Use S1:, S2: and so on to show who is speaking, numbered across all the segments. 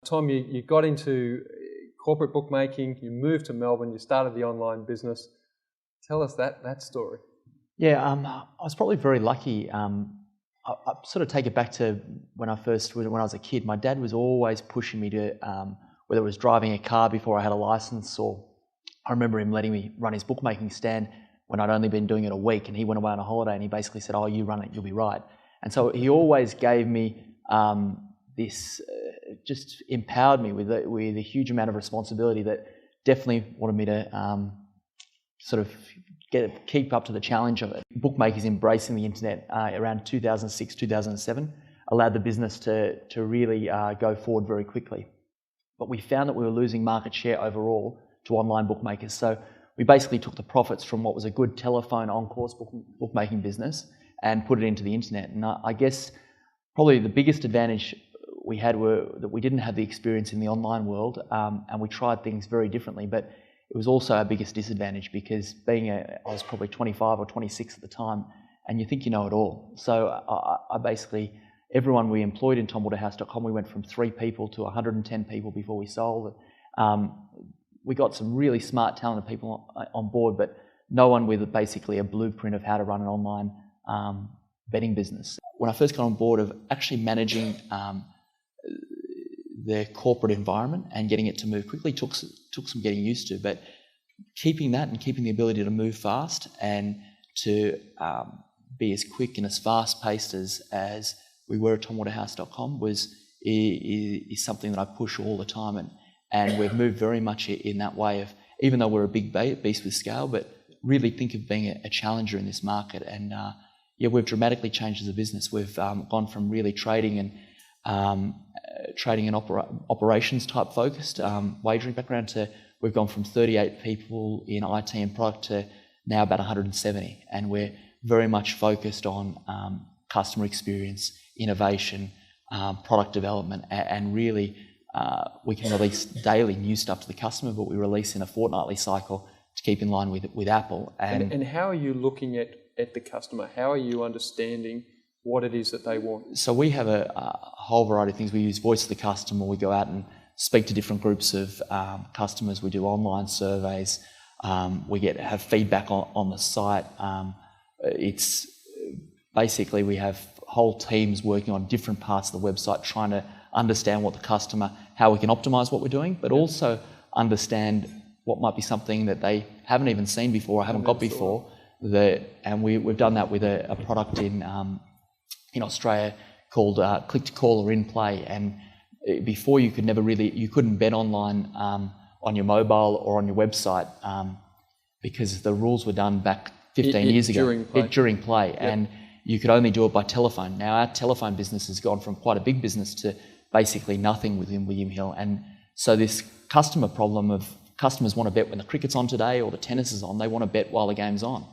S1: Tom, you got into corporate bookmaking, you moved to Melbourne, you started the online business. Tell us that story.
S2: Yeah, I was probably very lucky. I sort of take it back to when I was a kid. My dad was always pushing me to, whether it was driving a car before I had a license, or I remember him letting me run his bookmaking stand when I'd only been doing it a week, and he went away on a holiday and he basically said, "Oh, you run it, you'll be right." And so he always gave me this, just empowered me with a huge amount of responsibility that definitely wanted me to sort of keep up to the challenge of it. Bookmakers embracing the internet around 2006, 2007 allowed the business to really go forward very quickly. But we found that we were losing market share overall to online bookmakers. So we basically took the profits from what was a good telephone on-course bookmaking business and put it into the internet. And I guess probably the biggest advantage we had were that we didn't have the experience in the online world, and we tried things very differently. But it was also our biggest disadvantage because I was probably 25 or 26 at the time, and you think you know it all. So I basically, everyone we employed in Waterhouse.com, we went from 3 people to 110 people before we sold. We got some really smart, talented people on board, but no one with basically a blueprint of how to run an online betting business. When I first got on board of actually managing the corporate environment and getting it to move quickly took some getting used to, but keeping that and keeping the ability to move fast and to be as quick and as fast-paced as we were at Waterhouse.com is something that I push all the time, and we've moved very much in that way of, even though we're a big beast with scale, but really think of being a challenger in this market. And we've dramatically changed as a business. We've gone from really trading and operations type focused wagering background to we've gone from 38 people in IT and product to now about 170, and we're very much focused on customer experience, innovation, product development, and really we can release daily new stuff to the customer, but we release in a fortnightly cycle to keep in line with Apple.
S1: And how are you looking at the customer? How are you understanding what it is that they want?
S2: So we have a whole variety of things. We use voice of the customer. We go out and speak to different groups of customers. We do online surveys. We have feedback on the site. It's basically we have whole teams working on different parts of the website trying to understand what the customer, how we can optimise what we're doing, but also understand what might be something that they haven't even seen before or haven't got before. And we've done that with a product in Australia called Click to Call or In Play. And before you couldn't bet online on your mobile or on your website because the rules were done back 15 years ago. During play. Yep. And you could only do it by telephone. Now our telephone business has gone from quite a big business to basically nothing within William Hill. And so this customer problem of customers want to bet when the cricket's on today or the tennis is on, they want to bet while the game's on.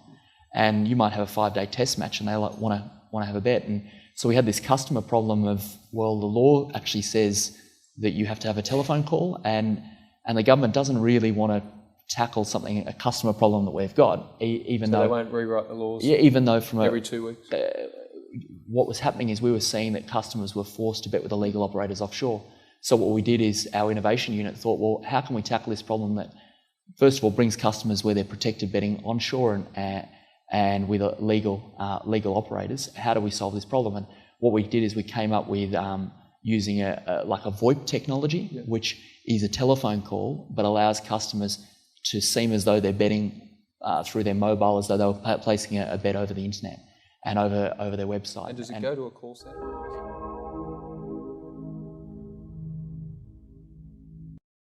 S2: And you might have a 5-day test match and they want to have a bet. And so we had this customer problem of, well, the law actually says that you have to have a telephone call, and the government doesn't really want to tackle a customer problem that we've got, even though
S1: they won't rewrite the laws.
S2: Yeah, even though
S1: every 2 weeks.
S2: What was happening is we were seeing that customers were forced to bet with illegal operators offshore. So what we did is our innovation unit thought, well, how can we tackle this problem that, first of all, brings customers where they're protected betting onshore and with legal operators? How do we solve this problem? And what we did is we came up with using a VoIP technology, yeah, which is a telephone call but allows customers to seem as though they're betting through their mobile, as though they were placing a bet over the internet and over their website.
S1: And does it go to a call centre?